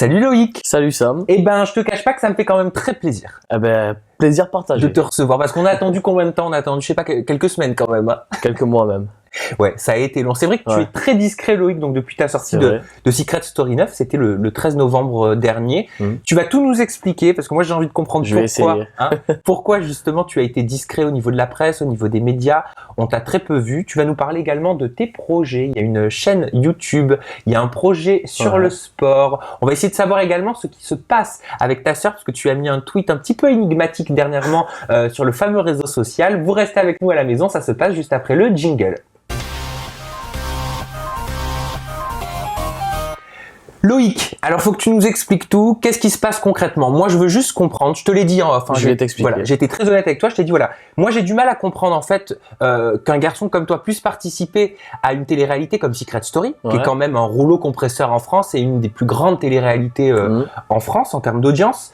Salut Loïc. Salut Sam. Eh ben, je te cache pas que ça me fait quand même très plaisir. Eh ben, plaisir partagé. De te recevoir parce qu'on a attendu combien de temps? On a attendu, je sais pas, quelques semaines quand même. Hein. Quelques mois même. Ouais, ça a été long. C'est vrai que tu es très discret Loïc, donc depuis ta sortie de Secret Story 9, c'était le 13 novembre dernier. Tu vas tout nous expliquer parce que moi j'ai envie de comprendre pourquoi justement tu as été discret au niveau de la presse, au niveau des médias. On t'a très peu vu. Tu vas nous parler également de tes projets. Il y a une chaîne YouTube, il y a un projet sur le sport. On va essayer de savoir également ce qui se passe avec ta sœur parce que tu as mis un tweet un petit peu énigmatique dernièrement sur le fameux réseau social. Vous restez avec nous à la maison, ça se passe juste après le jingle. Loïc, alors faut que tu nous expliques tout. Qu'est-ce qui se passe concrètement? Moi, je veux juste comprendre. Je te l'ai dit en off. Je vais t'expliquer. Voilà, j'ai été très honnête avec toi. Je t'ai dit voilà. Moi, j'ai du mal à comprendre en fait qu'un garçon comme toi puisse participer à une télé-réalité comme Secret Story, qui est quand même un rouleau compresseur en France et une des plus grandes télé-réalités en France en termes d'audience.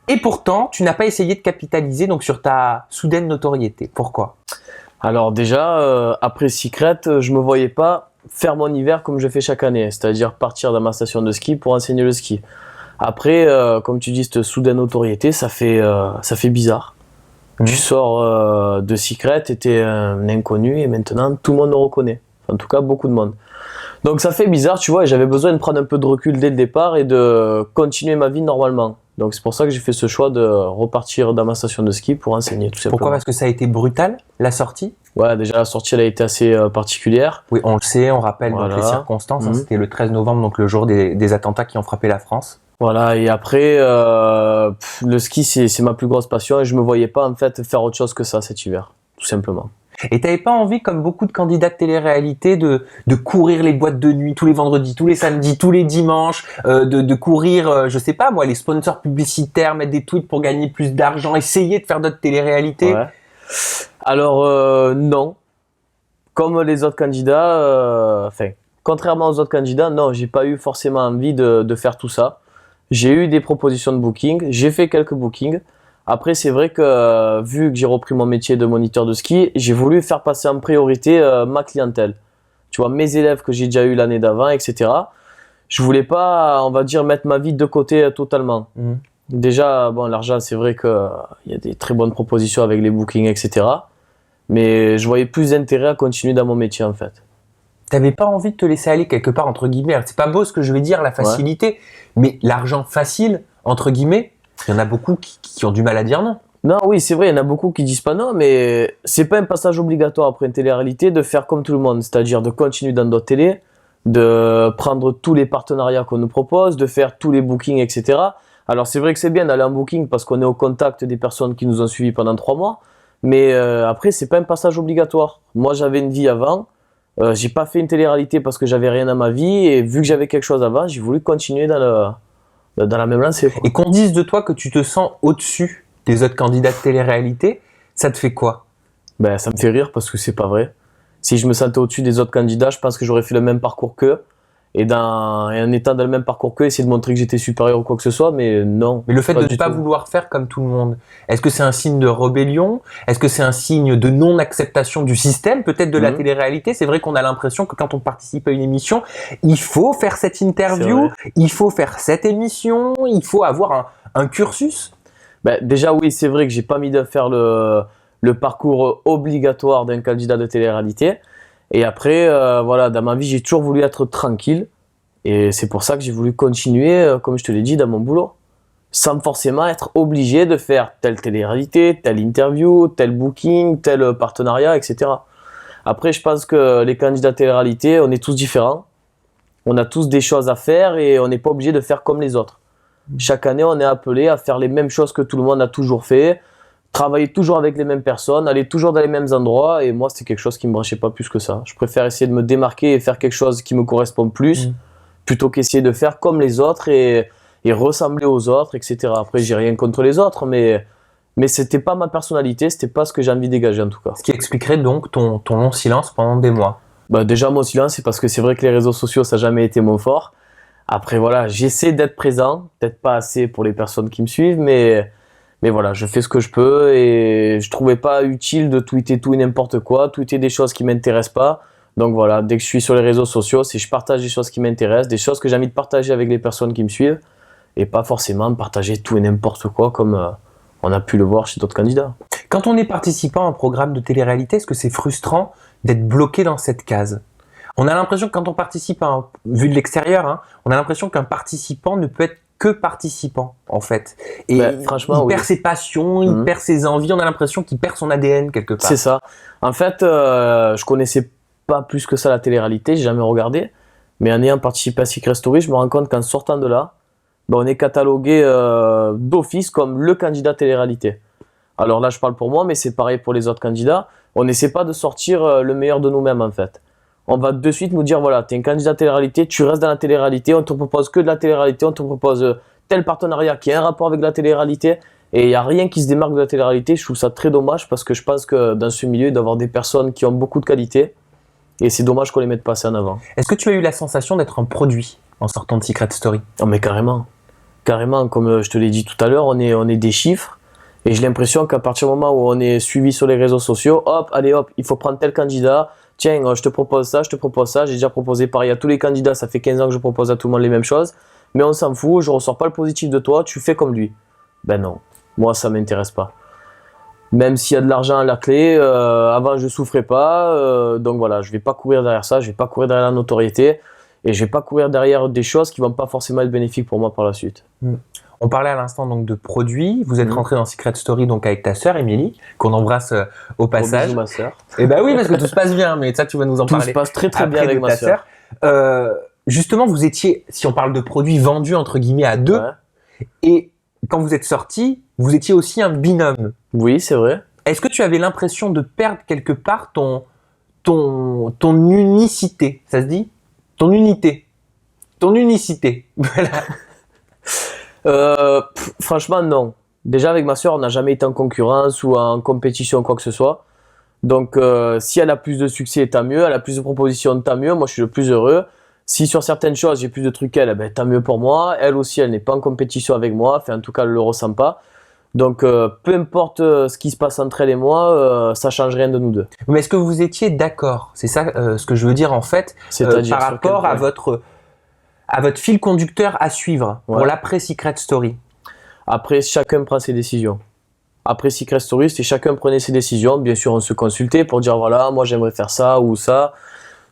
Et pourtant, tu n'as pas essayé de capitaliser donc sur ta soudaine notoriété. Pourquoi? Alors déjà, après Secret, je me voyais pas faire mon hiver comme je fais chaque année, c'est-à-dire partir dans ma station de ski pour enseigner le ski. Après, comme tu dis, cette soudaine notoriété, ça fait bizarre. Tu sors de Secret, t'étais un inconnu et maintenant tout le monde le reconnaît. En tout cas, beaucoup de monde. Donc ça fait bizarre, tu vois, et j'avais besoin de prendre un peu de recul dès le départ et de continuer ma vie normalement. Donc c'est pour ça que j'ai fait ce choix de repartir dans ma station de ski pour enseigner tout simplement. Pourquoi? Parce que ça a été brutal, la sortie? Ouais, déjà la sortie elle a été assez particulière. Oui, on le sait, on rappelle donc les circonstances. Hein, c'était le 13 novembre, donc le jour des attentats qui ont frappé la France. Voilà, et après, le ski c'est ma plus grosse passion et je me voyais pas en fait faire autre chose que ça cet hiver, tout simplement. Et t'avais pas envie, comme beaucoup de candidats de télé-réalité, de courir les boîtes de nuit tous les vendredis, tous les samedis, tous les dimanches, de courir, je sais pas moi, les sponsors publicitaires, mettre des tweets pour gagner plus d'argent, essayer de faire d'autres télé-réalités? Alors non, comme les autres candidats, contrairement aux autres candidats, non, j'ai pas eu forcément envie de faire tout ça. J'ai eu des propositions de booking, j'ai fait quelques bookings. Après, c'est vrai que vu que j'ai repris mon métier de moniteur de ski, j'ai voulu faire passer en priorité ma clientèle. Tu vois, mes élèves que j'ai déjà eu l'année d'avant, etc. Je voulais pas, on va dire, mettre ma vie de côté totalement. Déjà, bon, l'argent, c'est vrai qu'il y a des très bonnes propositions avec les bookings, etc. Mais je voyais plus d'intérêt à continuer dans mon métier, en fait. T'avais pas envie de te laisser aller quelque part, entre guillemets. C'est pas beau ce que je vais dire, la facilité, mais l'argent facile, entre guillemets, il y en a beaucoup qui ont du mal à dire non. Non, oui, c'est vrai, il y en a beaucoup qui disent pas non, mais c'est pas un passage obligatoire après une télé-réalité de faire comme tout le monde, c'est-à-dire de continuer dans d'autres télés, de prendre tous les partenariats qu'on nous propose, de faire tous les bookings, etc. Alors c'est vrai que c'est bien d'aller en booking parce qu'on est au contact des personnes qui nous ont suivis pendant 3 mois, mais après c'est pas un passage obligatoire. Moi j'avais une vie avant, j'ai pas fait une télé-réalité parce que j'avais rien dans ma vie et vu que j'avais quelque chose avant, j'ai voulu continuer dans la même lancée. Et qu'on dise de toi que tu te sens au-dessus des autres candidats de télé-réalité, ça te fait quoi? Ben, ça me fait rire parce que c'est pas vrai. Si je me sentais au-dessus des autres candidats, je pense que j'aurais fait le même parcours qu'eux. Et en étant dans le même parcours qu'eux, essayer de montrer que j'étais supérieur ou quoi que ce soit, mais non. Mais le fait de ne pas vouloir faire comme tout le monde, est-ce que c'est un signe de rébellion? Est-ce que c'est un signe de non-acceptation du système, peut-être de la télé-réalité? C'est vrai qu'on a l'impression que quand on participe à une émission, il faut faire cette interview, il faut faire cette émission, il faut avoir un cursus. Ben, déjà, oui, c'est vrai que j'ai pas mis de faire le parcours obligatoire d'un candidat de télé-réalité. Et après, voilà, dans ma vie, j'ai toujours voulu être tranquille. Et c'est pour ça que j'ai voulu continuer, comme je te l'ai dit, dans mon boulot. Sans forcément être obligé de faire telle télé-réalité, telle interview, tel booking, tel partenariat, etc. Après, je pense que les candidats de télé-réalité, on est tous différents. On a tous des choses à faire et on n'est pas obligé de faire comme les autres. Chaque année, on est appelé à faire les mêmes choses que tout le monde a toujours fait. Travailler toujours avec les mêmes personnes, aller toujours dans les mêmes endroits, et moi c'est quelque chose qui me branchait pas plus que ça. Je préfère essayer de me démarquer et faire quelque chose qui me correspond plus, plutôt qu'essayer de faire comme les autres et ressembler aux autres, etc. Après j'ai rien contre les autres, mais c'était pas ma personnalité, c'était pas ce que j'ai envie de dégager en tout cas. Ce qui expliquerait donc ton long silence pendant des mois. Bah déjà mon silence c'est parce que c'est vrai que les réseaux sociaux ça n'a jamais été mon fort. Après voilà, j'essaie d'être présent, peut-être pas assez pour les personnes qui me suivent, mais voilà, je fais ce que je peux et je trouvais pas utile de tweeter tout et n'importe quoi, tweeter des choses qui m'intéressent pas. Donc voilà, dès que je suis sur les réseaux sociaux, je partage des choses qui m'intéressent, des choses que j'ai envie de partager avec les personnes qui me suivent, et pas forcément partager tout et n'importe quoi comme on a pu le voir chez d'autres candidats. Quand on est participant à un programme de télé-réalité, est-ce que c'est frustrant d'être bloqué dans cette case? On a l'impression que quand on participe, vu de l'extérieur, hein, on a l'impression qu'un participant ne peut être que participant, en fait. Et franchement, il perd ses passions, il perd ses envies, on a l'impression qu'il perd son ADN quelque part. C'est ça. En fait, je connaissais pas plus que ça la télé-réalité, j'ai jamais regardé. Mais en ayant participé à Secret Story, je me rends compte qu'en sortant de là, on est catalogué d'office comme le candidat télé-réalité. Alors là, je parle pour moi, mais c'est pareil pour les autres candidats. On n'essaie pas de sortir le meilleur de nous-mêmes, en fait. On va de suite nous dire, voilà, tu es un candidat télé-réalité, tu restes dans la télé-réalité, on te propose que de la télé-réalité, on te propose tel partenariat qui a un rapport avec la télé-réalité, et il n'y a rien qui se démarque de la télé-réalité. Je trouve ça très dommage parce que je pense que dans ce milieu, il doit y avoir des personnes qui ont beaucoup de qualité, et c'est dommage qu'on les mette pas assez en avant. Est-ce que tu as eu la sensation d'être un produit en sortant de Secret Story? Oh, mais carrément. Carrément, comme je te l'ai dit tout à l'heure, on est des chiffres, et j'ai l'impression qu'à partir du moment où on est suivi sur les réseaux sociaux, hop, allez hop, il faut prendre tel candidat. Tiens, je te propose ça, j'ai déjà proposé pareil à tous les candidats, ça fait 15 ans que je propose à tout le monde les mêmes choses, mais on s'en fout, je ressors pas le positif de toi, tu fais comme lui. Ben non, moi ça m'intéresse pas. Même s'il y a de l'argent à la clé, avant je souffrais pas, donc voilà, je vais pas courir derrière ça, je vais pas courir derrière la notoriété, et je vais pas courir derrière des choses qui vont pas forcément être bénéfiques pour moi par la suite. On parlait à l'instant donc de produits. Vous êtes rentré dans Secret Story donc avec ta sœur Émilie, qu'on embrasse au passage. Bisous, ma sœur. Et ben oui, parce que tout se passe bien, mais ça tu vas nous en parler. Tout se passe très très bien avec ma sœur. Justement, vous étiez, si on parle de produits vendus entre guillemets à deux, et quand vous êtes sortis, vous étiez aussi un binôme. Oui, c'est vrai. Est-ce que tu avais l'impression de perdre quelque part ton unicité? Ça se dit? Ton unité. Ton unicité. Voilà. Franchement, non. Déjà, avec ma soeur, on n'a jamais été en concurrence ou en compétition, quoi que ce soit. Donc, si elle a plus de succès, tant mieux. Elle a plus de propositions, tant mieux. Moi, je suis le plus heureux. Si sur certaines choses, j'ai plus de trucs qu'elle, ben, tant mieux pour moi. Elle aussi, elle n'est pas en compétition avec moi. Enfin, en tout cas, elle ne le ressent pas. Donc, peu importe ce qui se passe entre elle et moi, ça ne change rien de nous deux. Mais est-ce que vous étiez d'accord? C'est ça ce que je veux dire en fait, par rapport à votre fil conducteur à suivre pour l'après Secret Story. Après, chacun prend ses décisions. Après Secret Story, c'était chacun prenait ses décisions. Bien sûr, on se consultait pour dire voilà, moi j'aimerais faire ça ou ça.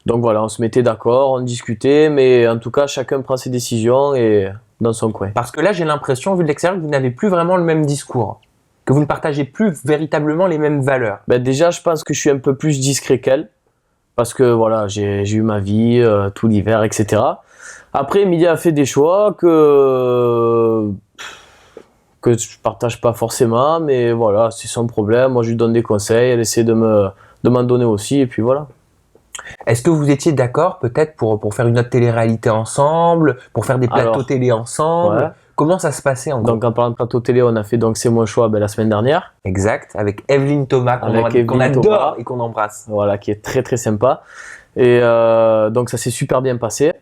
Donc voilà, on se mettait d'accord, on discutait, mais en tout cas, chacun prend ses décisions et dans son coin. Parce que là, j'ai l'impression, vu de l'extérieur, que vous n'avez plus vraiment le même discours, que vous ne partagez plus véritablement les mêmes valeurs. Ben déjà, je pense que je suis un peu plus discret qu'elle, parce que voilà, j'ai eu ma vie tout l'hiver, etc. Après, Emilia a fait des choix que je partage pas forcément, mais voilà, c'est son problème. Moi, je lui donne des conseils, elle essaie de m'en donner aussi, et puis voilà. Est-ce que vous étiez d'accord peut-être pour faire une autre télé-réalité ensemble, pour faire des plateaux télé ensemble? Comment ça se passait en gros? Donc en parlant de plateau télé, on a fait donc C'est mon choix la semaine dernière. Exact, avec Evelyne Thomas, qu'on adore et qu'on embrasse. Voilà, qui est très très sympa. Et donc ça s'est super bien passé.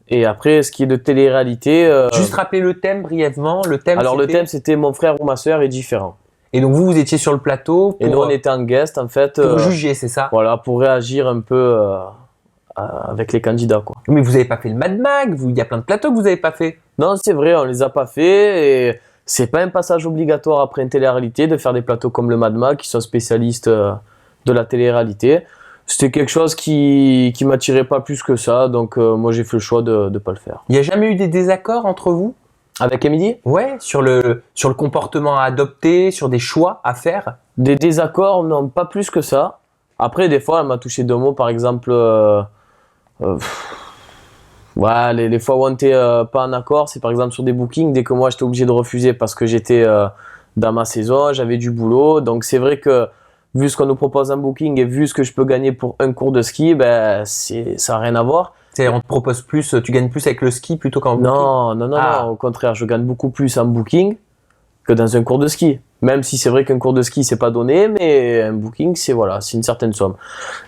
Et après, ce qui est de télé-réalité... Juste rappeler le thème brièvement. Le thème c'était Mon frère ou ma sœur est différent. Et donc vous étiez sur le plateau et nous on était en guest en fait. Pour juger, c'est ça? Voilà, pour réagir un peu avec les candidats quoi. Mais vous n'avez pas fait le Mad Mag, il y a plein de plateaux que vous n'avez pas fait. Non, c'est vrai, on les a pas fait et c'est pas un passage obligatoire après une télé-réalité de faire des plateaux comme le Mad Mag qui sont spécialistes de la télé-réalité. C'était quelque chose qui m'attirait pas plus que ça, donc moi j'ai fait le choix de pas le faire. Il n'y a jamais eu des désaccords entre vous? Avec Émilie? Ouais, sur le comportement à adopter, sur des choix à faire. Des désaccords, non, pas plus que ça. Après, des fois, elle m'a touché deux mots, par exemple, les fois où on n'était pas en accord, c'est par exemple sur des bookings, dès que moi j'étais obligé de refuser parce que j'étais dans ma saison, j'avais du boulot. Donc c'est vrai que vu ce qu'on nous propose en booking et vu ce que je peux gagner pour un cours de ski, ben, ça n'a rien à voir. On te propose plus, tu gagnes plus avec le ski plutôt qu'en booking? Non, au contraire, je gagne beaucoup plus en booking que dans un cours de ski. Même si c'est vrai qu'un cours de ski, c'est pas donné, mais un booking, c'est une certaine somme.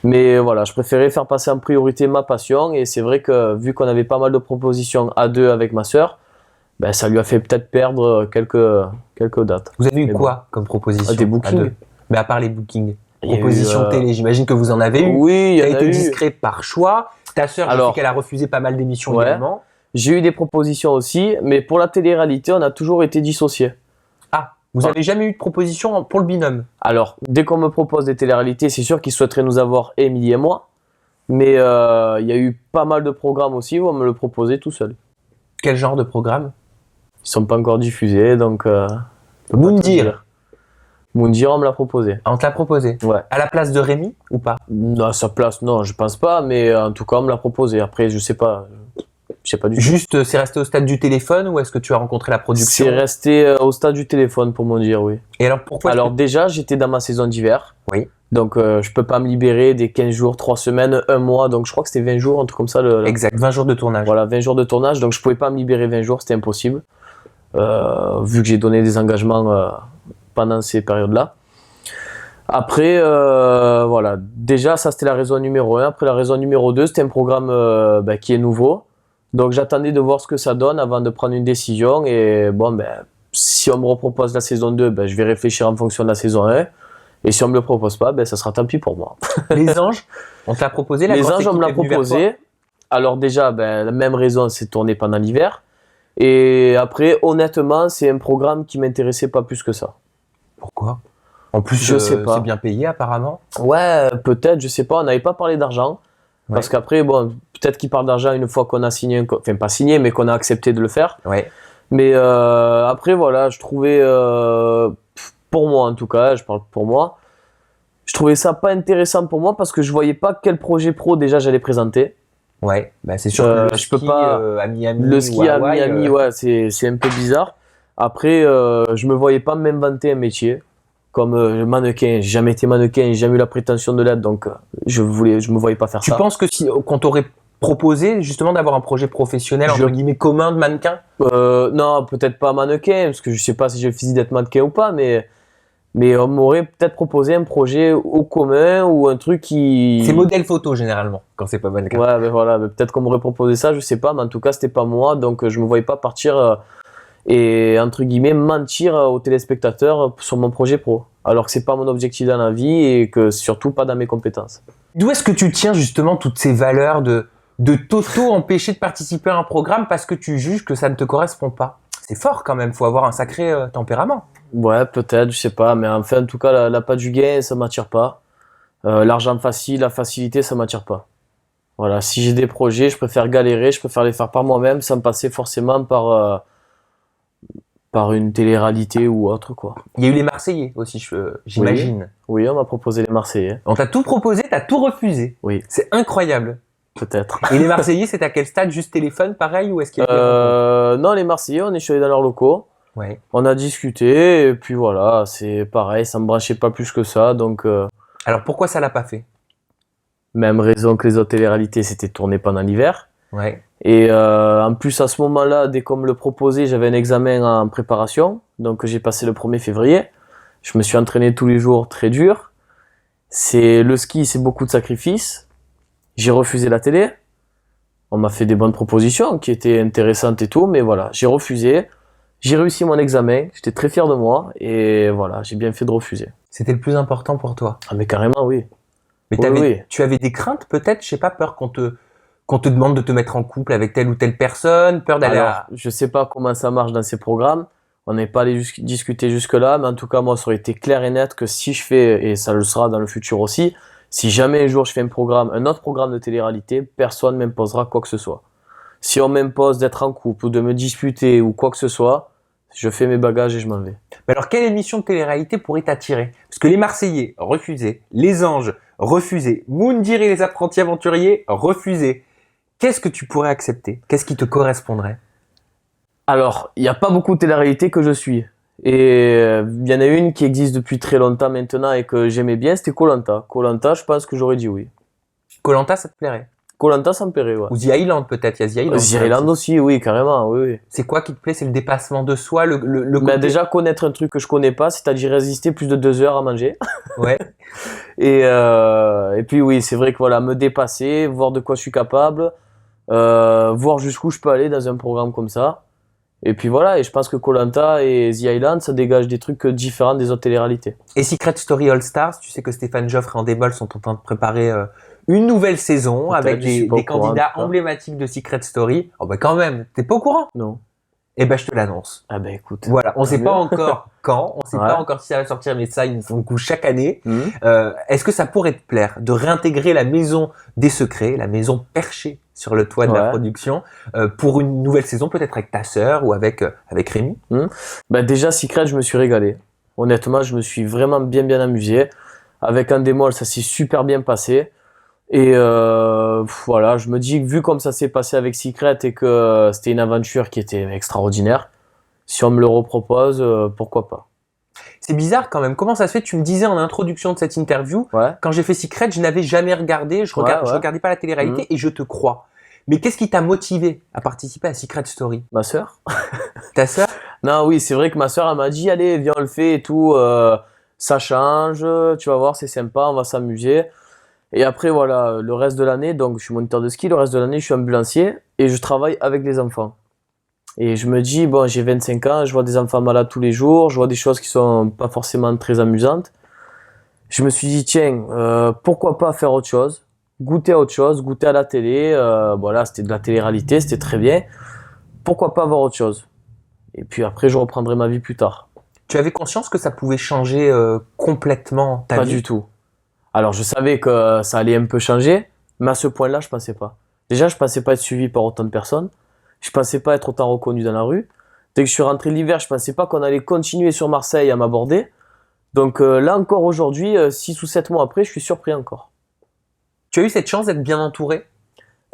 Mais voilà, je préférais faire passer en priorité ma passion et c'est vrai que vu qu'on avait pas mal de propositions à deux avec ma sœur, ben, ça lui a fait peut-être perdre quelques dates. Vous avez eu quoi comme proposition? Des bookings. Mais à part les bookings? propositions télé? J'imagine que vous en avez eu. Oui, il y en a eu. Tu as été discret par choix. Ta sœur, je sais qu'elle a refusé pas mal d'émissions également. J'ai eu des propositions aussi, mais pour la télé-réalité, on a toujours été dissociés. Ah, vous n'avez jamais eu de proposition pour le binôme? Alors, dès qu'on me propose des télé-réalités, c'est sûr qu'ils souhaiteraient nous avoir, Émilie et moi. Mais il y a eu pas mal de programmes aussi où on me le proposait tout seul. Quel genre de programme? Ils sont pas encore diffusés, donc... Moundir. Moundir, on me l'a proposé. Ah, on te l'a proposé? Ouais. À la place de Rémi ou pas? Non, à sa place, non, je pense pas, mais en tout cas, on me l'a proposé. Après, je sais pas du tout. Juste, c'est resté au stade du téléphone ou est-ce que tu as rencontré la production? C'est resté au stade du téléphone pour Moundir, oui. Et alors pourquoi? Alors déjà, j'étais dans ma saison d'hiver. Oui. Donc, je peux pas me libérer des 15 jours, 3 semaines, 1 mois. Donc, je crois que c'était 20 jours, un truc comme ça. Exact, 20 jours de tournage. Voilà, 20 jours de tournage. Donc, je pouvais pas me libérer 20 jours, c'était impossible. Vu que j'ai donné des engagements pendant ces périodes-là. Après, voilà. Déjà, ça, c'était la raison numéro 1. Après, la raison numéro 2, c'était un programme qui est nouveau. Donc, j'attendais de voir ce que ça donne avant de prendre une décision. Et bon, si on me repropose la saison 2, je vais réfléchir en fonction de la saison 1. Et si on me le propose pas, ça sera tant pis pour moi. Les Anges, on te l'a proposé? Les Anges, on me l'a proposé. Alors déjà, la même raison, c'est tourné pendant l'hiver. Et après, honnêtement, c'est un programme qui m'intéressait pas plus que ça. Pourquoi? En plus, je sais pas. C'est bien payé apparemment. Ouais, peut-être, je sais pas. On n'avait pas parlé d'argent. Ouais. Parce qu'après, bon, peut-être qu'il parle d'argent une fois qu'on a signé, enfin pas signé, mais qu'on a accepté de le faire. Ouais. Mais après, voilà, je trouvais, pour moi en tout cas, je parle pour moi, je trouvais ça pas intéressant pour moi parce que je voyais pas quel projet pro déjà j'allais présenter. Ouais, c'est sûr que le ski à Miami, le ski à Miami, ouais, c'est un peu bizarre. Après, je me voyais pas m'inventer un métier comme mannequin. J'ai jamais été mannequin, j'ai jamais eu la prétention de l'être, donc je me voyais pas faire ça. Tu penses que si qu'on t'aurait proposé justement d'avoir un projet professionnel entre guillemets commun de mannequin? Non, peut-être pas mannequin, parce que je sais pas si j'ai le physique d'être mannequin ou pas, mais on m'aurait peut-être proposé un projet au commun ou un truc qui... C'est modèle photo généralement, quand c'est pas mannequin. Ouais, voilà, peut-être qu'on m'aurait proposé ça, je sais pas, mais en tout cas c'était pas moi, donc je me voyais pas partir et entre guillemets mentir aux téléspectateurs sur mon projet pro, alors que c'est pas mon objectif dans la vie et que surtout pas dans mes compétences. D'où est-ce que tu tiens justement toutes ces valeurs de t'auto-empêcher de participer à un programme parce que tu juges que ça ne te correspond pas? C'est fort quand même, faut avoir un sacré tempérament. Ouais, peut-être, je sais pas, mais enfin, en tout cas, la patte du gain, ça m'attire pas. L'argent facile, la facilité, ça m'attire pas. Voilà, si j'ai des projets, je préfère galérer, je préfère les faire par moi-même sans passer forcément par une télé-réalité ou autre, quoi. Il y a eu les Marseillais aussi, j'imagine. Oui, on m'a proposé les Marseillais. On t'a tout proposé, t'as tout refusé. Oui. C'est incroyable. Peut-être. Et les Marseillais, c'est à quel stade? Juste téléphone, pareil, ou est-ce qu'il y a non, les Marseillais, on est allé dans leurs locaux. Ouais. On a discuté, et puis voilà, c'est pareil, ça me branchait pas plus que ça, donc... Alors pourquoi ça l'a pas fait? Même raison que les autres télé-réalités, c'était tourné pendant l'hiver. Ouais. Et en plus, à ce moment-là, dès qu'on me le proposait, j'avais un examen en préparation, donc j'ai passé le 1er février. Je me suis entraîné tous les jours, très dur. Le ski, c'est beaucoup de sacrifices. J'ai refusé la télé. On m'a fait des bonnes propositions qui étaient intéressantes et tout, mais voilà, j'ai refusé. J'ai réussi mon examen, j'étais très fier de moi et voilà, j'ai bien fait de refuser. C'était le plus important pour toi? Ah mais carrément, oui. Mais oui. Tu avais des craintes peut-être, je sais pas, peur qu'on te demande de te mettre en couple avec telle ou telle personne, peur d'aller Je sais pas comment ça marche dans ces programmes, on n'est pas allé discuter jusque-là, mais en tout cas, moi, ça aurait été clair et net que si je fais, et ça le sera dans le futur aussi, si jamais un jour je fais un autre programme de télé-réalité, personne ne m'imposera quoi que ce soit. Si on m'impose d'être en couple ou de me disputer ou quoi que ce soit, je fais mes bagages et je m'en vais. Mais alors, quelle émission de télé-réalité pourrait t'attirer? Parce que les Marseillais, refusés. Les Anges, refusés. Moundir et les apprentis aventuriers, refusés. Qu'est-ce que tu pourrais accepter? Qu'est-ce qui te correspondrait? Alors, il n'y a pas beaucoup de télé-réalité que je suis. Et il y en a une qui existe depuis très longtemps maintenant et que j'aimais bien, c'était Koh-Lanta. Koh-Lanta, je pense que j'aurais dit oui. Koh-Lanta, ça te plairait? Koh-Lanta, ça me plairait, ouais. Ou The Island, peut-être. Il y a The Island. The Island aussi, oui, carrément, oui. C'est quoi qui te plaît? C'est le dépassement de soi, le côté... Déjà, connaître un truc que je connais pas, c'est-à-dire résister plus de 2 heures à manger. Ouais. Et puis, oui, c'est vrai que voilà, me dépasser, voir de quoi je suis capable, voir jusqu'où je peux aller dans un programme comme ça. Et puis voilà, et je pense que Koh-Lanta et The Island, ça dégage des trucs différents des autres téléréalités. Et Secret Story All Stars, tu sais que Stéphane Joffre et Andé Boll sont en train de préparer une nouvelle saison avec des candidats emblématiques de Secret Story. Oh bah quand même, t'es pas au courant? Non. Eh ben je te l'annonce. Ah ben écoute. Voilà, on sait pas encore quand, on sait pas encore si ça va sortir, mais ça ils font le coup chaque année. Est-ce que ça pourrait te plaire de réintégrer la maison des secrets, la maison perchée sur le toit de la production, pour une nouvelle saison, peut-être avec ta sœur ou avec Rémi? Bah déjà Secret, je me suis régalé. Honnêtement, je me suis vraiment bien amusé. Avec un démol, ça s'est super bien passé. Et voilà, je me dis que vu comme ça s'est passé avec Secret et que c'était une aventure qui était extraordinaire, si on me le repropose, pourquoi pas. C'est bizarre quand même. Comment ça se fait? Tu me disais en introduction de cette interview, quand j'ai fait Secret, je n'avais jamais regardé, je regardais pas la télé-réalité et je te crois. Mais qu'est-ce qui t'a motivé à participer à Secret Story? Ma sœur. Ta sœur? Non, oui, c'est vrai que ma sœur, elle m'a dit, allez, viens, on le fait et tout, ça change, tu vas voir, c'est sympa, on va s'amuser. Et après, voilà, le reste de l'année, donc je suis moniteur de ski, le reste de l'année, je suis ambulancier et je travaille avec des enfants. Et je me dis, bon, j'ai 25 ans, je vois des enfants malades tous les jours, je vois des choses qui sont pas forcément très amusantes. Je me suis dit, tiens, pourquoi pas faire autre chose, goûter à autre chose, goûter à la télé, voilà, c'était de la télé-réalité, c'était très bien. Pourquoi pas voir autre chose? Et puis après, je reprendrai ma vie plus tard. Tu avais conscience que ça pouvait changer complètement ta vie? Pas du tout. Alors, je savais que ça allait un peu changer, mais à ce point-là, je pensais pas. Déjà, je pensais pas être suivi par autant de personnes. Je pensais pas être autant reconnu dans la rue. Dès que je suis rentré l'hiver, je pensais pas qu'on allait continuer sur Marseille à m'aborder. Donc là encore aujourd'hui, 6 ou 7 mois après, je suis surpris encore. Tu as eu cette chance d'être bien entouré?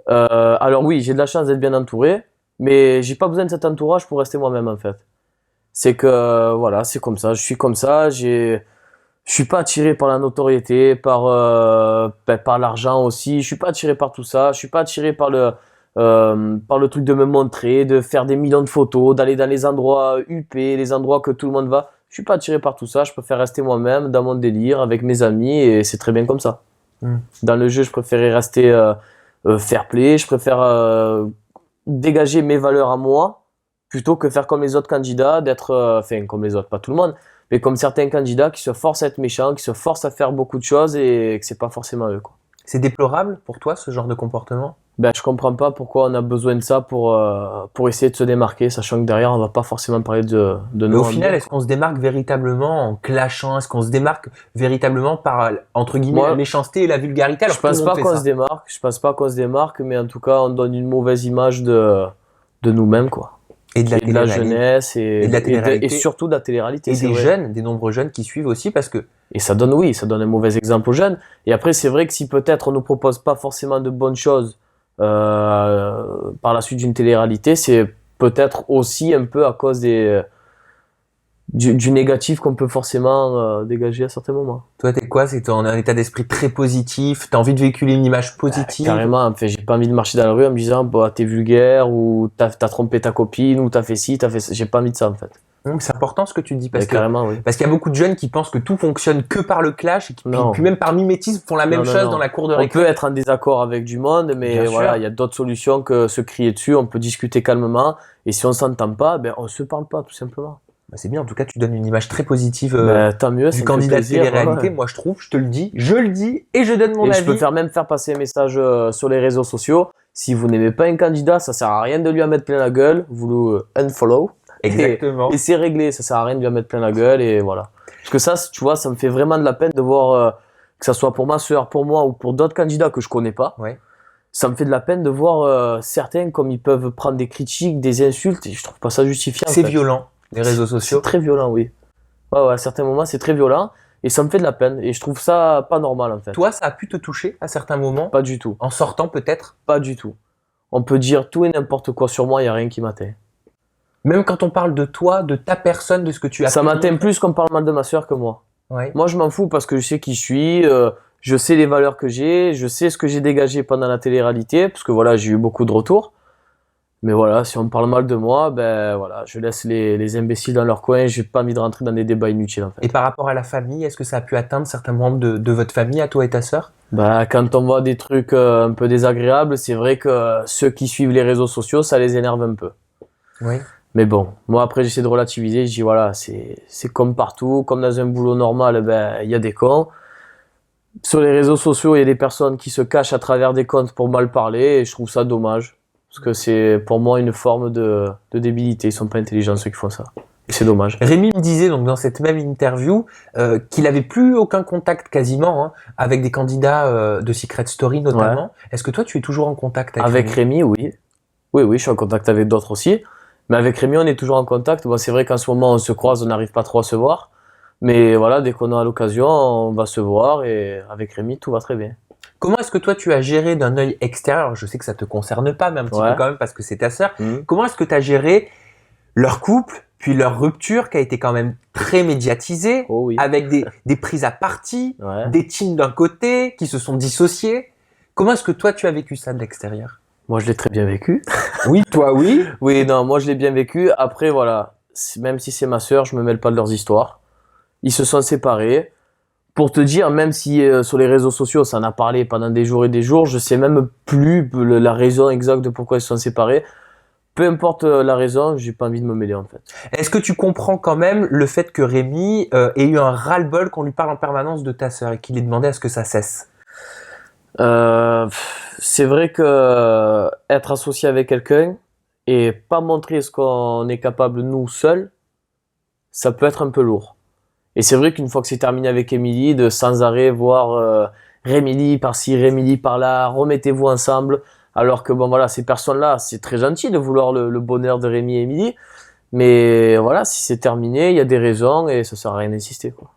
Alors oui, j'ai de la chance d'être bien entouré, mais j'ai pas besoin de cet entourage pour rester moi-même en fait. C'est que voilà, c'est comme ça, je suis comme ça, je suis pas attiré par la notoriété, par l'argent aussi. Je suis pas attiré par tout ça. Je suis pas attiré par le truc de me montrer, de faire des millions de photos, d'aller dans les endroits huppés, les endroits que tout le monde va. Je suis pas attiré par tout ça. Je préfère rester moi-même dans mon délire avec mes amis et c'est très bien comme ça. Dans le jeu, je préférais rester fair play. Je préfère dégager mes valeurs à moi plutôt que faire comme les autres candidats, d'être, comme les autres, pas tout le monde. Mais comme certains candidats qui se forcent à être méchants, qui se forcent à faire beaucoup de choses et que c'est pas forcément eux, quoi. C'est déplorable pour toi, ce genre de comportement? Je comprends pas pourquoi on a besoin de ça pour essayer de se démarquer, sachant que derrière on va pas forcément parler de nous. Mais au final, est-ce qu'on se démarque véritablement en clashant? Est-ce qu'on se démarque véritablement par, entre guillemets, la méchanceté et la vulgarité? Alors, je pense pas qu'on se démarque. Je pense pas qu'on se démarque, mais en tout cas, on donne une mauvaise image de nous-mêmes, quoi. Et de la jeunesse et surtout de la télé-réalité. Et des jeunes, des nombreux jeunes qui suivent aussi parce que... Et ça donne un mauvais exemple aux jeunes. Et après, c'est vrai que si peut-être on nous propose pas forcément de bonnes choses par la suite d'une télé-réalité, c'est peut-être aussi un peu à cause du négatif qu'on peut forcément dégager à certains moments. Toi, t'es quoi? C'est un état d'esprit très positif, t'as envie de véhiculer une image positive? Carrément, en fait, j'ai pas envie de marcher dans la rue en me disant t'es vulgaire ou t'as trompé ta copine ou t'as fait ci, t'as fait ça. J'ai pas envie de ça en fait. C'est important ce que tu dis parce qu'il y a beaucoup de jeunes qui pensent que tout fonctionne que par le clash et qui puis même par mimétisme font la même chose dans la cour de récré. On peut être en désaccord avec du monde, mais voilà, il y a d'autres solutions que se crier dessus. On peut discuter calmement et si on s'entend pas, on se parle pas tout simplement. C'est bien, en tout cas, tu donnes une image très positive tant mieux, du candidat de télé-réalité. Moi, je trouve, je le dis et je donne mon avis. Je peux même faire passer un message sur les réseaux sociaux. Si vous n'aimez pas un candidat, ça sert à rien de lui en mettre plein la gueule. Vous le unfollow. Exactement. Et c'est réglé, ça sert à rien de lui en mettre plein la gueule et voilà. Parce que ça, tu vois, ça me fait vraiment de la peine de voir, que ça soit pour ma sœur, pour moi ou pour d'autres candidats que je connais pas. Ouais. Ça me fait de la peine de voir certains comme ils peuvent prendre des critiques, des insultes et je trouve pas ça justifiant. C'est violent. Les réseaux sociaux. C'est très violent, oui. Ouais, à certains moments, c'est très violent et ça me fait de la peine et je trouve ça pas normal en fait. Toi, ça a pu te toucher à certains moments? Pas du tout. En sortant peut-être? Pas du tout. On peut dire tout et n'importe quoi sur moi, il y a rien qui m'atteint. Même quand on parle de toi, de ta personne, de ce que tu as fait. Ça m'atteint plus qu'on parle mal de ma sœur que moi. Ouais. Moi, je m'en fous parce que je sais qui je suis, je sais les valeurs que j'ai, je sais ce que j'ai dégagé pendant la télé-réalité parce que voilà, j'ai eu beaucoup de retours. Mais voilà, si on me parle mal de moi, voilà, je laisse les imbéciles dans leur coin. J'ai pas envie de rentrer dans des débats inutiles en fait. Et par rapport à la famille, est-ce que ça a pu atteindre certains membres de votre famille, à toi et ta sœur? Quand on voit des trucs un peu désagréables, c'est vrai que ceux qui suivent les réseaux sociaux, ça les énerve un peu. Oui. Mais bon, moi après j'essaie de relativiser, je dis voilà, c'est comme partout, comme dans un boulot normal, il y a des cons. Sur les réseaux sociaux, il y a des personnes qui se cachent à travers des comptes pour mal parler, et je trouve ça dommage. Parce que c'est pour moi une forme de débilité, ils sont pas intelligents ceux qui font ça. Et c'est dommage. Rémi me disait donc dans cette même interview qu'il avait plus aucun contact quasiment avec des candidats de Secret Story notamment. Ouais. Est-ce que toi tu es toujours en contact avec Rémi? Oui. Oui, je suis en contact avec d'autres aussi. Mais avec Rémi, on est toujours en contact. Bon, c'est vrai qu'en ce moment, on se croise, on n'arrive pas trop à se voir. Mais voilà, dès qu'on a l'occasion, on va se voir. Et avec Rémi, tout va très bien. Comment est-ce que toi, tu as géré d'un œil extérieur? Je sais que ça te concerne pas, mais un petit peu quand même parce que c'est ta sœur. Comment est-ce que tu as géré leur couple, puis leur rupture qui a été quand même très médiatisée, avec des prises à partie, des teams d'un côté qui se sont dissociés? Comment est-ce que toi, tu as vécu ça de l'extérieur? Moi, je l'ai très bien vécu. Oui, toi, oui. Oui, non, moi, je l'ai bien vécu. Après, voilà, même si c'est ma sœur, je me mêle pas de leurs histoires. Ils se sont séparés. Pour te dire, même si sur les réseaux sociaux, ça en a parlé pendant des jours et des jours, je sais même plus la raison exacte de pourquoi ils se sont séparés. Peu importe la raison, j'ai pas envie de me mêler en fait. Est-ce que tu comprends quand même le fait que Rémi ait eu un ras-le-bol qu'on lui parle en permanence de ta sœur et qu'il ait demandé à ce que ça cesse? C'est vrai que être associé avec quelqu'un et pas montrer ce qu'on est capable nous seuls, ça peut être un peu lourd. Et c'est vrai qu'une fois que c'est terminé avec Émilie, de sans arrêt voir Rémi par-ci, Rémi par-là, remettez-vous ensemble. Alors que bon voilà, ces personnes-là, c'est très gentil de vouloir le bonheur de Rémi et Émilie, mais voilà, si c'est terminé, il y a des raisons et ça sert à rien d'insister quoi.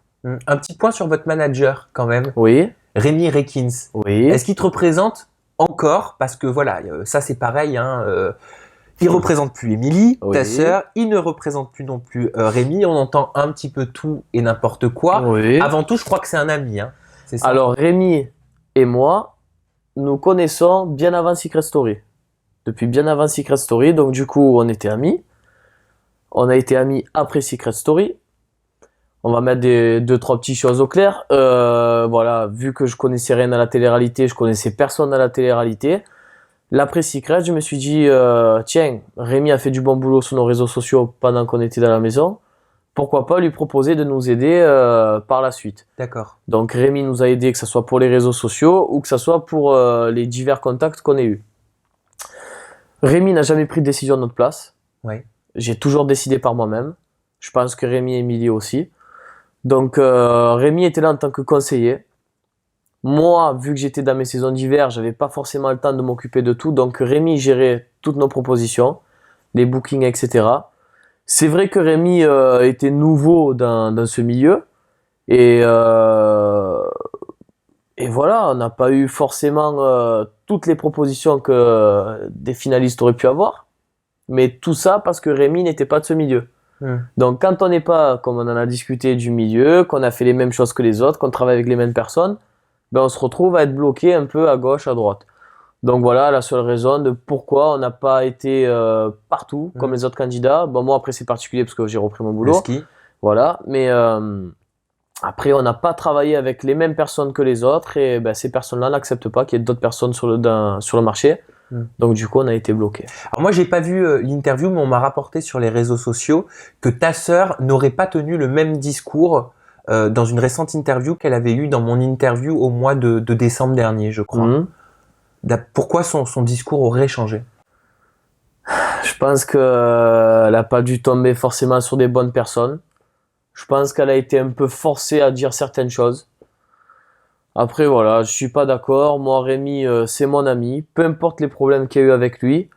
Un petit point sur votre manager quand même. Oui. Rémi Rekins. Oui. Est-ce qu'il te représente encore? Parce que voilà, ça c'est pareil. Il représente plus Émilie, ta sœur. Il ne représente plus non plus Rémi. On entend un petit peu tout et n'importe quoi. Oui. Avant tout, je crois que c'est un ami. C'est ça. Alors Rémi et moi, nous connaissons bien avant Secret Story. Depuis bien avant Secret Story, donc du coup, on était amis. On a été amis après Secret Story. On va mettre deux, trois petites choses au clair. Voilà, vu que je connaissais rien à la télé-réalité, je connaissais personne à la télé-réalité. L'après Secret, je me suis dit, tiens, Rémi a fait du bon boulot sur nos réseaux sociaux pendant qu'on était dans la maison. Pourquoi pas lui proposer de nous aider par la suite. D'accord. Donc Rémi nous a aidés, que ce soit pour les réseaux sociaux ou que ce soit pour les divers contacts qu'on ait eus. Rémi n'a jamais pris de décision à notre place. Ouais. J'ai toujours décidé par moi-même. Je pense que Rémi et Émilie aussi. Donc Rémi était là en tant que conseiller. Moi, vu que j'étais dans mes saisons d'hiver, j'avais pas forcément le temps de m'occuper de tout. Donc Rémi gérait toutes nos propositions, les bookings, etc. C'est vrai que Rémi était nouveau dans ce milieu. Et voilà, on n'a pas eu forcément toutes les propositions que des finalistes auraient pu avoir. Mais tout ça parce que Rémi n'était pas de ce milieu. Donc quand on n'est pas, comme on en a discuté, du milieu, qu'on a fait les mêmes choses que les autres, qu'on travaille avec les mêmes personnes, ben on se retrouve à être bloqué un peu à gauche, à droite. Donc voilà la seule raison de pourquoi on n'a pas été partout comme les autres candidats. Bon moi après c'est particulier parce que j'ai repris mon boulot. Le ski. Voilà, mais après on n'a pas travaillé avec les mêmes personnes que les autres et ben, ces personnes-là n'acceptent pas qu'il y ait d'autres personnes sur le marché. Donc du coup on a été bloqué. Alors moi j'ai pas vu l'interview mais on m'a rapporté sur les réseaux sociaux que ta sœur n'aurait pas tenu le même discours dans une récente interview qu'elle avait eue dans mon interview au mois de décembre dernier je crois. Pourquoi son discours aurait changé? Je pense qu'elle n'a pas dû tomber forcément sur des bonnes personnes. Je pense qu'elle a été un peu forcée à dire certaines choses. Après voilà, je suis pas d'accord. Moi Rémi, c'est mon ami. Peu importe les problèmes qu'il y a eu avec lui,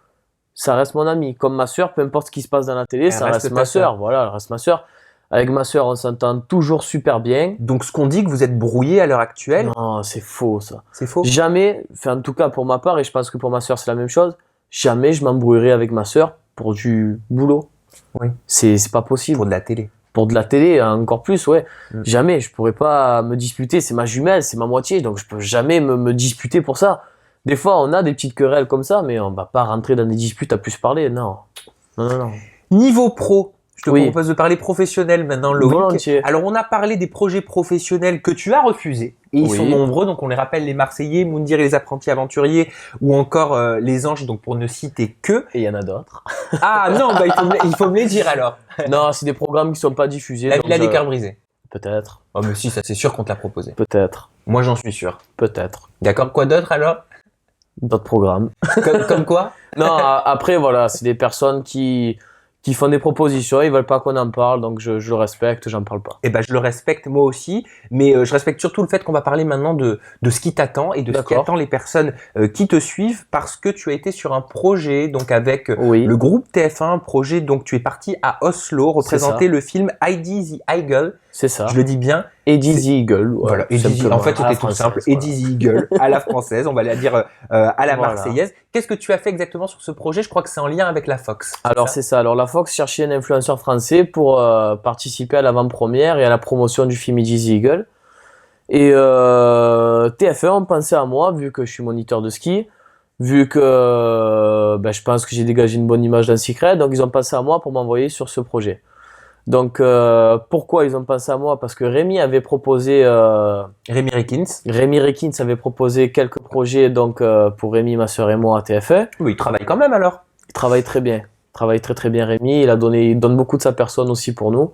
ça reste mon ami. Comme ma sœur, peu importe ce qui se passe dans la télé, ça reste ma sœur. Voilà, elle reste ma sœur. Avec ma sœur, on s'entend toujours super bien. Donc ce qu'on dit que vous êtes brouillés à l'heure actuelle? Non, c'est faux ça. C'est faux? Jamais, enfin en tout cas pour ma part, et je pense que pour ma sœur c'est la même chose, jamais je m'embrouillerai avec ma sœur pour du boulot. Oui. C'est pas possible. Pour de la télé. Pour de la télé, encore plus, ouais. Jamais, je pourrais pas me disputer. C'est ma jumelle, c'est ma moitié, donc je peux jamais me disputer pour ça. Des fois, on a des petites querelles comme ça, mais on va pas rentrer dans des disputes à plus parler, non. Non. Niveau pro, Je te propose de parler professionnel maintenant, Loïc. Volontiers. Alors, on a parlé des projets professionnels que tu as refusés. Et ils sont nombreux, donc on les rappelle, les Marseillais, Moundir et les apprentis aventuriers, ou encore les Anges, donc pour ne citer que. Et il y en a d'autres. Ah non, bah, il faut me les dire alors. Non, c'est des programmes qui sont pas diffusés. La Villa des Cœurs Brisés. Peut-être. Oh mais si, ça c'est sûr qu'on te l'a proposé. Peut-être. Moi j'en suis sûr. Peut-être. D'accord, quoi d'autre alors? D'autres programmes. Comme quoi? Non, après voilà, c'est des personnes qui font des propositions, ils veulent pas qu'on en parle, donc je le respecte, j'en parle pas. Eh ben je le respecte moi aussi, mais je respecte surtout le fait qu'on va parler maintenant de ce qui t'attend et de ce qui attend les personnes qui te suivent, parce que tu as été sur un projet donc avec le groupe TF1, un projet, donc tu es parti à Oslo représenter le film Eddie the Eagle. C'est ça. Je le dis bien. Eddie the Eagle. Voilà. En fait, c'était tout simple. Eddie the Eagle à la française. On va la dire à la marseillaise. Qu'est-ce que tu as fait exactement sur ce projet? Je crois que c'est en lien avec la Fox. Alors c'est ça. Alors la Fox cherchait un influenceur français pour participer à l'avant-première et à la promotion du film Eddie the Eagle. Et TF1 ont pensé à moi, vu que je suis moniteur de ski, vu que je pense que j'ai dégagé une bonne image d'un Secret, donc ils ont pensé à moi pour m'envoyer sur ce projet. Donc pourquoi ils ont pensé à moi? Parce que Rémi avait proposé Rémi Rekins avait proposé quelques projets donc pour Rémi, ma sœur et moi à TF1. Oui, il travaille quand même alors. Il travaille très bien. Il travaille très très bien Rémi, il donne beaucoup de sa personne aussi pour nous.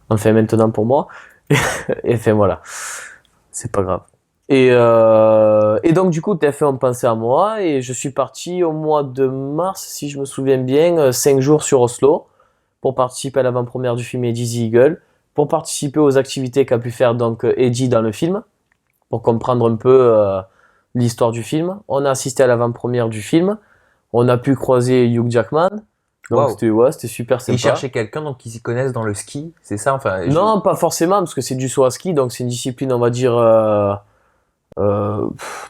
Enfin maintenant pour moi. Et enfin voilà. C'est pas grave. Et donc du coup TF1 ont pensé à moi et je suis parti au mois de mars, si je me souviens bien, 5 jours sur Oslo, pour participer à l'avant-première du film Eddie the Eagle, pour participer aux activités qu'a pu faire donc Eddie dans le film, pour comprendre un peu l'histoire du film. On a assisté à l'avant-première du film, on a pu croiser Hugh Jackman, donc c'était super sympa. Ils cherchaient quelqu'un donc qui s'y connaissent dans le ski, c'est ça enfin? Non, pas forcément, parce que c'est du saut à ski, donc c'est une discipline, on va dire,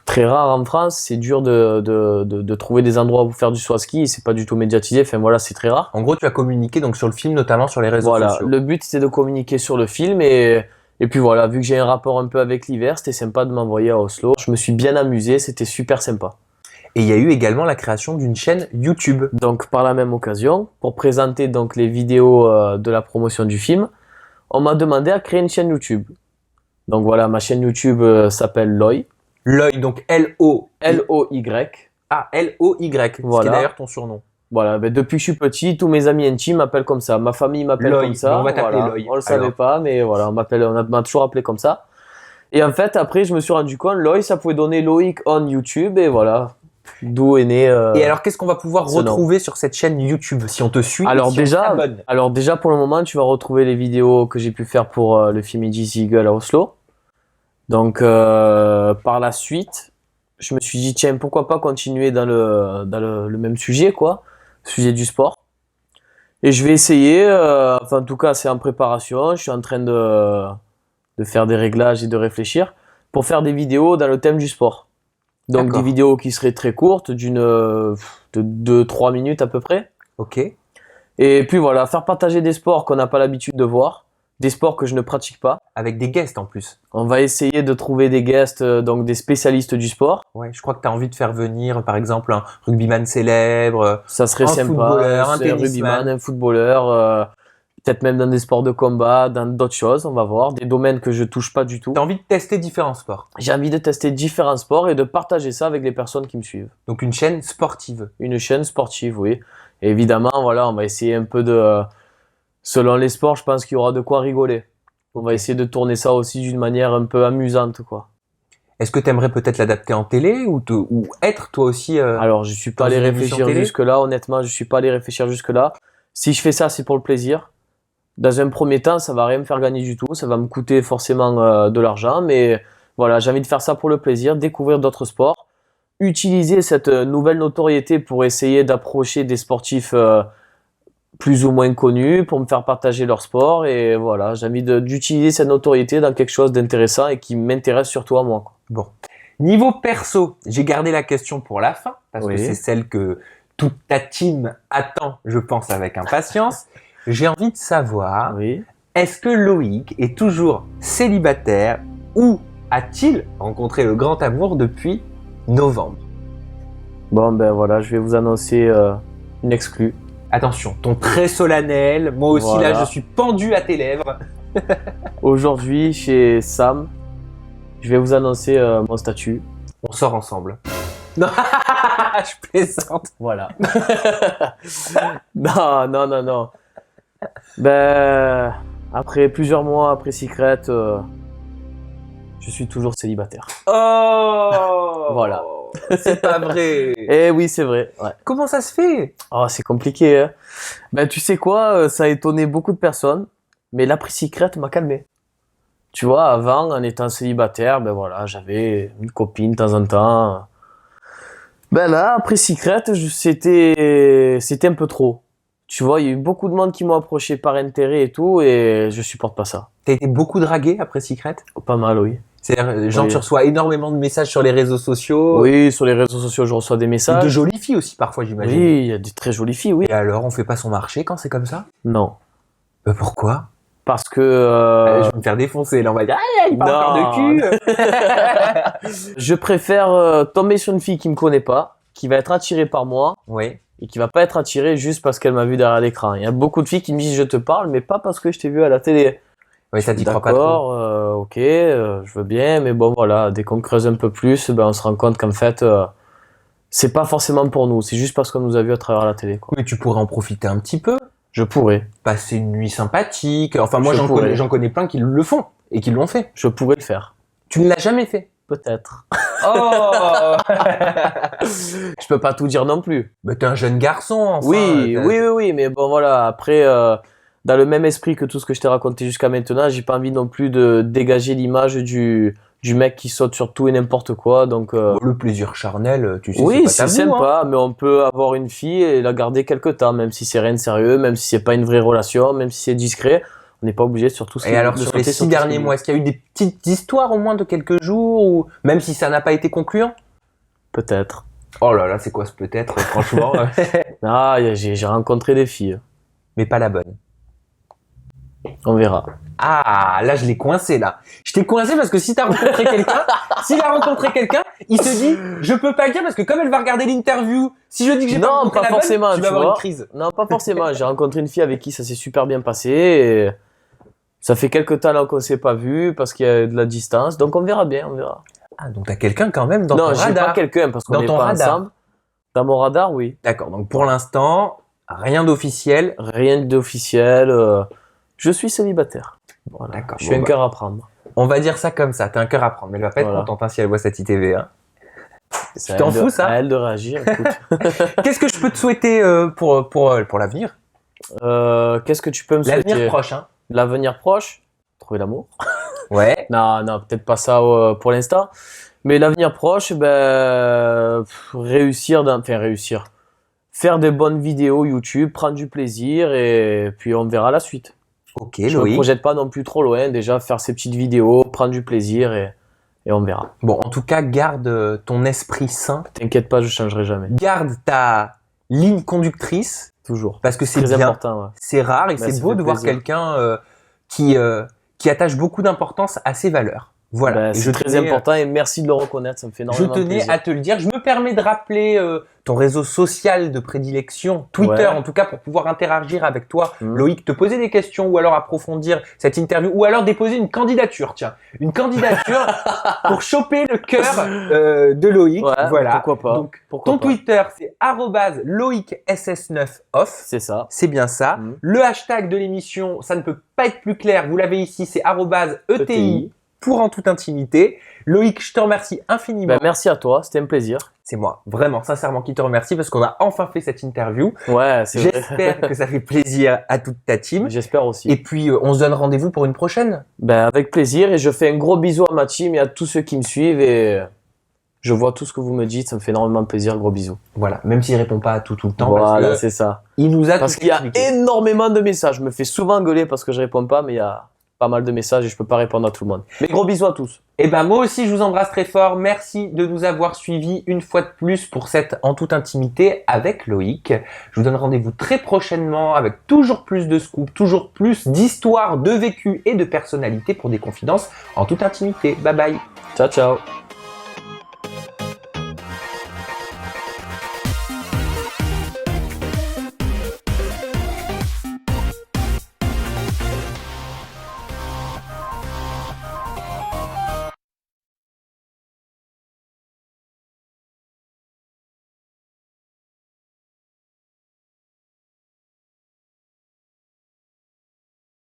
très rare en France. C'est dur de trouver des endroits où faire du saut à ski, et c'est pas du tout médiatisé, enfin voilà, c'est très rare. En gros, tu as communiqué donc sur le film, notamment sur les réseaux sociaux. Le but c'était de communiquer sur le film, et puis voilà, vu que j'ai un rapport un peu avec l'hiver, c'était sympa de m'envoyer à Oslo. Je me suis bien amusé, c'était super sympa. Et il y a eu également la création d'une chaîne YouTube. Donc par la même occasion, pour présenter donc les vidéos de la promotion du film, on m'a demandé à créer une chaîne YouTube. Donc voilà, ma chaîne YouTube s'appelle Loy. Loy, donc L-O-Y. Ah, L-O-Y, voilà. Ce qui est d'ailleurs ton surnom. Voilà, depuis que je suis petit, tous mes amis intimes m'appellent comme ça. Ma famille m'appelle comme ça. On va t'appeler Loy. On le savait pas, mais voilà, on m'a toujours appelé comme ça. Et en fait, après, je me suis rendu compte, Loy, ça pouvait donner Loïc on YouTube, et voilà. D'où est né. Et alors, qu'est-ce qu'on va pouvoir retrouver sur cette chaîne YouTube si on te suit? Alors déjà, pour le moment, tu vas retrouver les vidéos que j'ai pu faire pour le film Eddie the Eagle à Oslo. Donc, par la suite, je me suis dit, tiens, pourquoi pas continuer dans le même sujet, quoi, sujet du sport. Et je vais essayer, en tout cas, c'est en préparation. Je suis en train de faire des réglages et de réfléchir pour faire des vidéos dans le thème du sport. Donc des vidéos qui seraient très courtes, de 2-3 minutes à peu près. Ok. Et puis voilà, faire partager des sports qu'on n'a pas l'habitude de voir, des sports que je ne pratique pas. Avec des guests en plus. On va essayer de trouver des guests, donc des spécialistes du sport. Ouais, je crois que tu as envie de faire venir par exemple un rugbyman célèbre, ça serait sympa, footballeur, un rugbyman, un footballeur, peut-être même dans des sports de combat, dans d'autres choses, on va voir, des domaines que je touche pas du tout. Tu as envie de tester différents sports? J'ai envie de tester différents sports et de partager ça avec les personnes qui me suivent. Donc une chaîne sportive? Une chaîne sportive, oui. Et évidemment, voilà, on va essayer un peu de... Selon les sports, je pense qu'il y aura de quoi rigoler. On va essayer de tourner ça aussi d'une manière un peu amusante, quoi. Est-ce que tu aimerais peut-être l'adapter en télé ou être toi aussi Alors, je suis pas allé réfléchir jusque-là, honnêtement, je suis pas allé réfléchir jusque-là. Si je fais ça, c'est pour le plaisir. Dans un premier temps, ça va rien me faire gagner du tout, ça va me coûter forcément de l'argent, mais voilà, j'ai envie de faire ça pour le plaisir, découvrir d'autres sports, utiliser cette nouvelle notoriété pour essayer d'approcher des sportifs plus ou moins connus, pour me faire partager leur sport, et voilà, j'ai envie d'utiliser cette notoriété dans quelque chose d'intéressant et qui m'intéresse surtout à moi, quoi. Bon. Niveau perso, j'ai gardé la question pour la fin, parce que c'est celle que toute ta team attend, je pense, avec impatience. J'ai envie de savoir, est-ce que Loïc est toujours célibataire ou a-t-il rencontré le grand amour depuis novembre? Bon, ben voilà, je vais vous annoncer une exclue. Attention, ton très solennel, moi aussi voilà. Là je suis pendu à tes lèvres. Aujourd'hui chez Sam, je vais vous annoncer mon statut. On sort ensemble. Non, je plaisante. Voilà. Non. Ben, après plusieurs mois après Secret, je suis toujours célibataire. Oh. Voilà. C'est pas vrai. Eh oui, c'est vrai. Ouais. Comment ça se fait? Oh, c'est compliqué. Hein. Ben, tu sais quoi, ça a étonné beaucoup de personnes, mais l'après-Secret m'a calmé. Tu vois, avant, en étant célibataire, ben voilà, j'avais une copine de temps en temps. Ben là, après Secret, c'était un peu trop. Tu vois, il y a eu beaucoup de monde qui m'ont approché par intérêt et tout, et je supporte pas ça. T'as été beaucoup dragué après Secret? Pas mal, oui. C'est-à-dire, genre, tu reçois énormément de messages sur les réseaux sociaux. Oui, sur les réseaux sociaux, je reçois des messages. Et de jolies filles aussi, parfois, j'imagine. Oui, il y a des très jolies filles, oui. Et alors, on fait pas son marché quand c'est comme ça? Non. Pourquoi? Parce que... Je vais me faire défoncer, là, on va dire, ah, il parle encore de cul. Je préfère tomber sur une fille qui me connaît pas, qui va être attirée par moi. Oui. Et qui va pas être attirée juste parce qu'elle m'a vu derrière l'écran. Il y a beaucoup de filles qui me disent, je te parle, mais pas parce que je t'ai vu à la télé. Oui, ça t'y croit pas trop. D'accord, ok, je veux bien, mais bon voilà, dès qu'on creuse un peu plus, ben on se rend compte qu'en fait, c'est pas forcément pour nous, c'est juste parce qu'on nous a vu à travers la télé, quoi. Mais tu pourrais en profiter un petit peu. Je pourrais. Passer une nuit sympathique. Enfin, moi, j'en connais plein qui le font et qui l'ont fait. Je pourrais le faire. Tu ne l'as jamais fait? Peut-être. Oh. Je peux pas tout dire non plus. Mais t'es un jeune garçon, enfin. Oui, mais bon voilà, après... dans le même esprit que tout ce que je t'ai raconté jusqu'à maintenant, j'ai pas envie non plus de dégager l'image du mec qui saute sur tout et n'importe quoi. Donc le plaisir charnel, tu sais, oui, c'est pas c'est tabou, sympa, hein. Mais on peut avoir une fille et la garder quelque temps, même si c'est rien de sérieux, même si c'est pas une vraie relation, même si c'est discret. On n'est pas obligé sur tout ce qui. Et alors sur les 6 derniers mois, est-ce qu'il y a eu des petites histoires au moins de quelques jours, ou même si ça n'a pas été concluant? Peut-être. Oh là là, c'est quoi ce peut-être, franchement? Ah, j'ai rencontré des filles. Mais pas la bonne. On verra. Ah, là, je l'ai coincé, là. Je t'ai coincé parce que si t'as rencontré quelqu'un, s'il a rencontré quelqu'un, il se dit, je peux pas le dire parce que comme elle va regarder l'interview, si je dis que j'ai pas rencontré la bonne, tu vas avoir une crise. Non, pas forcément. J'ai rencontré une fille avec qui ça s'est super bien passé et ça fait quelques temps là qu'on s'est pas vu parce qu'il y a de la distance. Donc on verra bien, on verra. Ah, donc t'as quelqu'un quand même dans ton radar. Non, j'ai pas quelqu'un parce qu'on n'est pas ensemble. Dans mon radar, oui. D'accord. Donc pour l'instant, rien d'officiel. Rien d'officiel. Je suis célibataire. Voilà. D'accord. Je suis un cœur à prendre. On va dire ça comme ça. T'as un cœur à prendre. Mais elle va pas être contente hein, si elle voit cette ITV. Hein. Tu t'en fous ça? À elle de réagir. Qu'est-ce que je peux te souhaiter pour l'avenir? Qu'est-ce que tu peux me souhaiter? L'avenir proche. Hein. L'avenir proche? Trouver l'amour. Ouais. Non, peut-être pas ça pour l'instant. Mais l'avenir proche, ben réussir. Faire des bonnes vidéos YouTube, prendre du plaisir et puis on verra la suite. Ok, je me projette pas non plus trop loin, déjà faire ces petites vidéos, prendre du plaisir et on verra. Bon, en tout cas, garde ton esprit sain. T'inquiète pas, je changerai jamais. Garde ta ligne conductrice. Toujours. Parce que c'est très bien, important. Ouais. C'est rare et c'est beau de voir quelqu'un qui attache beaucoup d'importance à ses valeurs. Voilà. C'est très important et merci de le reconnaître, ça me fait énormément plaisir. Je tenais à te le dire. Je me permets de rappeler ton réseau social de prédilection, Twitter en tout cas, pour pouvoir interagir avec toi, Loïc, te poser des questions ou alors approfondir cette interview ou alors déposer une candidature, une candidature pour choper le cœur de Loïc. Ouais, voilà. Pourquoi pas. Donc, ton Twitter, c'est @LoïcSS9off. C'est ça. C'est bien ça. Le hashtag de l'émission, ça ne peut pas être plus clair. Vous l'avez ici, c'est @ETI. Pour en toute intimité. Loïc, je te remercie infiniment. Merci à toi, c'était un plaisir. C'est moi, vraiment, sincèrement, qui te remercie parce qu'on a enfin fait cette interview. Ouais, c'est vrai. J'espère que ça fait plaisir à toute ta team. J'espère aussi. Et puis, on se donne rendez-vous pour une prochaine. Avec plaisir et je fais un gros bisou à ma team et à tous ceux qui me suivent et je vois tout ce que vous me dites, ça me fait énormément plaisir, gros bisous. Voilà, même s'il répond pas à tout le temps. Voilà, c'est ça. Il nous a parce qu'il y a énormément de messages. Je me fais souvent gueuler parce que je réponds pas, mais il y a pas mal de messages et je peux pas répondre à tout le monde. Mais gros bisous à tous. Et moi aussi je vous embrasse très fort. Merci de nous avoir suivis une fois de plus pour cette En toute intimité avec Loïc. Je vous donne rendez-vous très prochainement avec toujours plus de scoops, toujours plus d'histoires, de vécus et de personnalités pour des confidences en toute intimité. Bye bye. Ciao ciao.